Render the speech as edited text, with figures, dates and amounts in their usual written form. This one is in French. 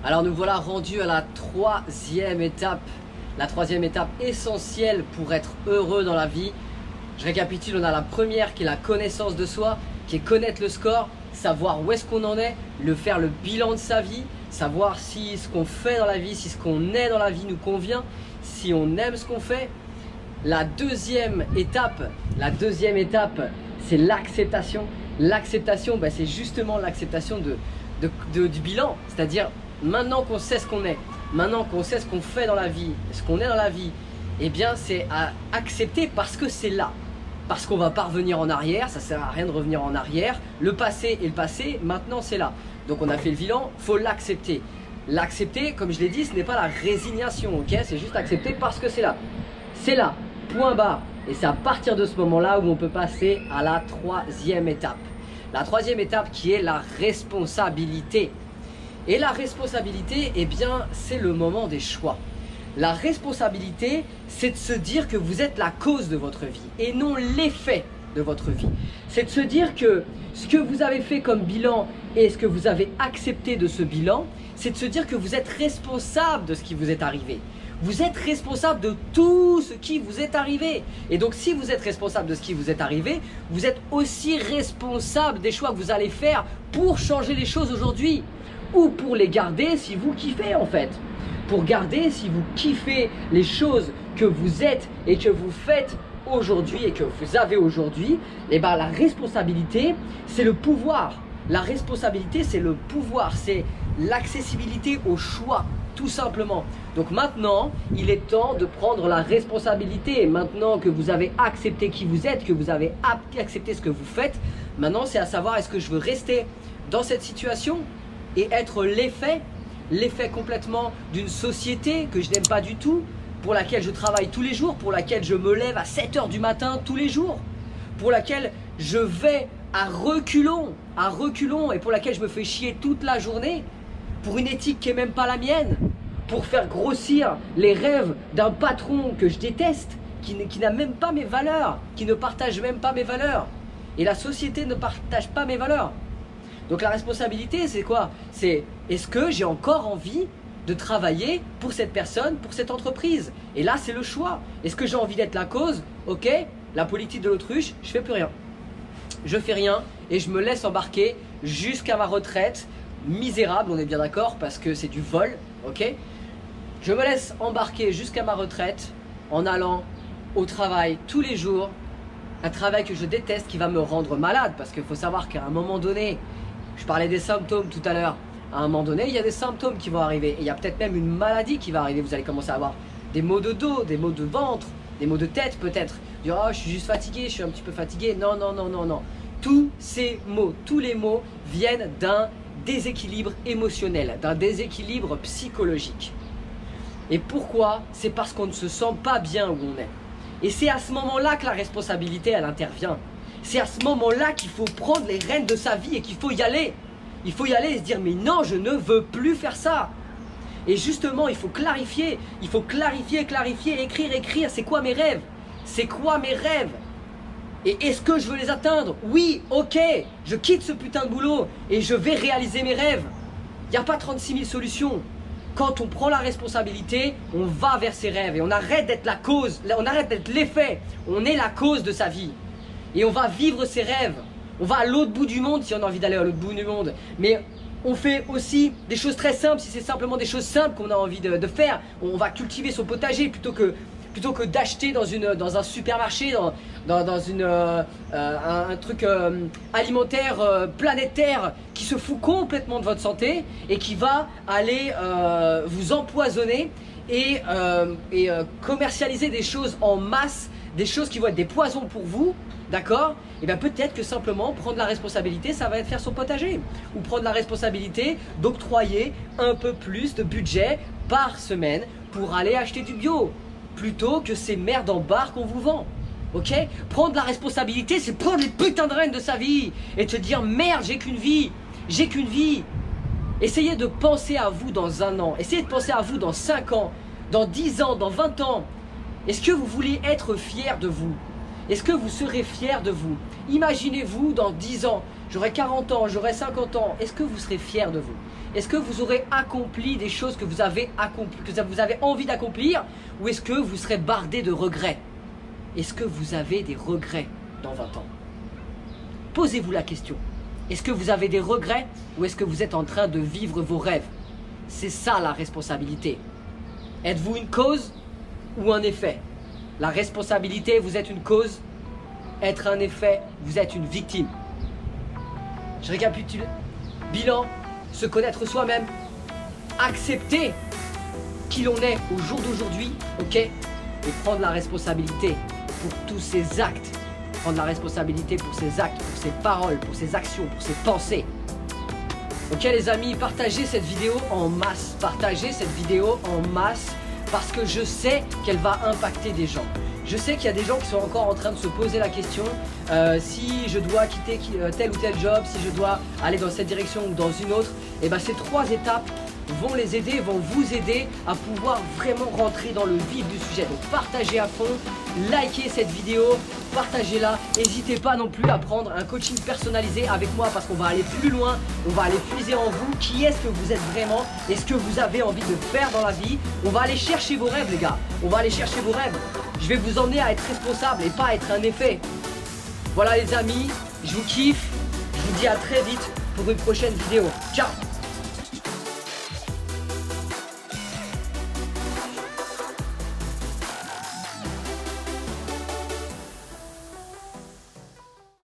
Alors nous voilà rendus à la troisième étape. La troisième étape essentielle pour être heureux dans la vie. Je récapitule, on a la première qui est la connaissance de soi, qui est connaître le score, savoir où est-ce qu'on en est, faire le bilan de sa vie, savoir si ce qu'on fait dans la vie, si ce qu'on est dans la vie nous convient, si on aime ce qu'on fait. La deuxième étape, c'est l'acceptation. L'acceptation, c'est justement l'acceptation du bilan, c'est-à-dire maintenant qu'on sait ce qu'on est, maintenant qu'on sait ce qu'on fait dans la vie, ce qu'on est dans la vie, eh bien c'est à accepter parce que c'est là. Parce qu'on va pas revenir en arrière, ça sert à rien de revenir en arrière. Le passé est le passé, maintenant c'est là. Donc on a fait le bilan, faut l'accepter. L'accepter, comme je l'ai dit, ce n'est pas la résignation, ok? C'est juste accepter parce que c'est là. C'est là, point barre. Et c'est à partir de ce moment-là où on peut passer à la troisième étape. La troisième étape qui est la responsabilité. Et la responsabilité, eh bien, c'est le moment des choix. La responsabilité, c'est de se dire que vous êtes la cause de votre vie et non l'effet de votre vie. C'est de se dire que ce que vous avez fait comme bilan et ce que vous avez accepté de ce bilan, c'est de se dire que vous êtes responsable de ce qui vous est arrivé. Vous êtes responsable de tout ce qui vous est arrivé. Et donc, si vous êtes responsable de ce qui vous est arrivé, vous êtes aussi responsable des choix que vous allez faire pour changer les choses aujourd'hui. Ou pour les garder si vous kiffez en fait. Pour garder si vous kiffez les choses que vous êtes et que vous faites aujourd'hui et que vous avez aujourd'hui, et la responsabilité, c'est le pouvoir. La responsabilité, c'est le pouvoir, c'est l'accessibilité au choix, tout simplement. Donc maintenant, il est temps de prendre la responsabilité. Maintenant que vous avez accepté qui vous êtes, que vous avez accepté ce que vous faites, maintenant c'est à savoir est-ce que je veux rester dans cette situation et être l'effet complètement d'une société que je n'aime pas du tout, pour laquelle je travaille tous les jours, pour laquelle je me lève à 7 h du matin tous les jours, pour laquelle je vais à reculons et pour laquelle je me fais chier toute la journée, pour une éthique qui n'est même pas la mienne, pour faire grossir les rêves d'un patron que je déteste, qui n'a même pas mes valeurs, qui ne partage même pas mes valeurs. Et la société ne partage pas mes valeurs. Donc la responsabilité, c'est quoi? C'est est-ce que j'ai encore envie de travailler pour cette personne, pour cette entreprise? Et là, c'est le choix. Est-ce que j'ai envie d'être la cause? Ok, la politique de l'autruche, je fais plus rien. Je fais rien et je me laisse embarquer jusqu'à ma retraite. Misérable, on est bien d'accord, parce que c'est du vol, ok? Je me laisse embarquer jusqu'à ma retraite en allant au travail tous les jours. Un travail que je déteste, qui va me rendre malade, parce qu'il faut savoir qu'à un moment donné, je parlais des symptômes tout à l'heure. À un moment donné, il y a des symptômes qui vont arriver. Et il y a peut-être même une maladie qui va arriver. Vous allez commencer à avoir des maux de dos, des maux de ventre, des maux de tête peut-être. Dire « Oh, je suis juste fatigué, je suis un petit peu fatigué. » Non, non, non, non, non. Tous ces mots, tous les mots viennent d'un déséquilibre émotionnel, d'un déséquilibre psychologique. Et pourquoi? C'est parce qu'on ne se sent pas bien où on est. Et c'est à ce moment-là que la responsabilité, elle intervient. C'est à ce moment-là qu'il faut prendre les rênes de sa vie et qu'il faut y aller. Il faut y aller et se dire mais non, je ne veux plus faire ça. Et justement, il faut clarifier, écrire. C'est quoi mes rêves? C'est quoi mes rêves? Et est-ce que je veux les atteindre? Oui, ok, je quitte ce putain de boulot et je vais réaliser mes rêves. Il n'y a pas 36 000 solutions. Quand on prend la responsabilité, on va vers ses rêves et on arrête d'être la cause, on arrête d'être l'effet. On est la cause de sa vie. Et on va vivre ses rêves. On va à l'autre bout du monde si on a envie d'aller à l'autre bout du monde. Mais on fait aussi des choses très simples si c'est simplement des choses simples qu'on a envie de faire. On va cultiver son potager plutôt que d'acheter dans un supermarché, un truc alimentaire planétaire qui se fout complètement de votre santé et qui va aller vous empoisonner et commercialiser des choses en masse, des choses qui vont être des poisons pour vous. D'accord? Et bien peut-être que simplement prendre la responsabilité, ça va être faire son potager. Ou prendre la responsabilité d'octroyer un peu plus de budget par semaine pour aller acheter du bio. Plutôt que ces merdes en barre qu'on vous vend. Ok? Prendre la responsabilité, c'est prendre les putains de rênes de sa vie. Et te dire merde, j'ai qu'une vie. J'ai qu'une vie. Essayez de penser à vous dans 1 an. Essayez de penser à vous dans 5 ans. Dans 10 ans, dans 20 ans. Est-ce que vous voulez être fier de vous? Est-ce que vous serez fier de vous? Imaginez-vous dans 10 ans, j'aurai 40 ans, j'aurai 50 ans, est-ce que vous serez fier de vous? Est-ce que vous aurez accompli des choses que vous avez envie d'accomplir, ou est-ce que vous serez bardé de regrets? Est-ce que vous avez des regrets dans 20 ans? Posez-vous la question. Est-ce que vous avez des regrets, ou est-ce que vous êtes en train de vivre vos rêves? C'est ça la responsabilité. Êtes-vous une cause ou un effet? La responsabilité, vous êtes une cause. Être un effet, vous êtes une victime. Je récapitule. Bilan, se connaître soi-même, accepter qui l'on est au jour d'aujourd'hui, ok? Et prendre la responsabilité pour tous ces actes. Prendre la responsabilité pour ses actes, pour ses paroles, pour ses actions, pour ses pensées. Ok les amis, partagez cette vidéo en masse. Partagez cette vidéo en masse parce que je sais qu'elle va impacter des gens. Je sais qu'il y a des gens qui sont encore en train de se poser la question si je dois quitter tel ou tel job, si je dois aller dans cette direction ou dans une autre. Et bien ces 3 étapes vont les aider, vont vous aider à pouvoir vraiment rentrer dans le vif du sujet. Donc partagez à fond, likez cette vidéo, partagez-la. N'hésitez pas non plus à prendre un coaching personnalisé avec moi parce qu'on va aller plus loin, on va aller puiser en vous. Qui est-ce que vous êtes vraiment? Est-ce que vous avez envie de faire dans la vie? On va aller chercher vos rêves les gars, on va aller chercher vos rêves. Je vais vous emmener à être responsable et pas à être un effet. Voilà les amis, je vous kiffe, je vous dis à très vite pour une prochaine vidéo. Ciao!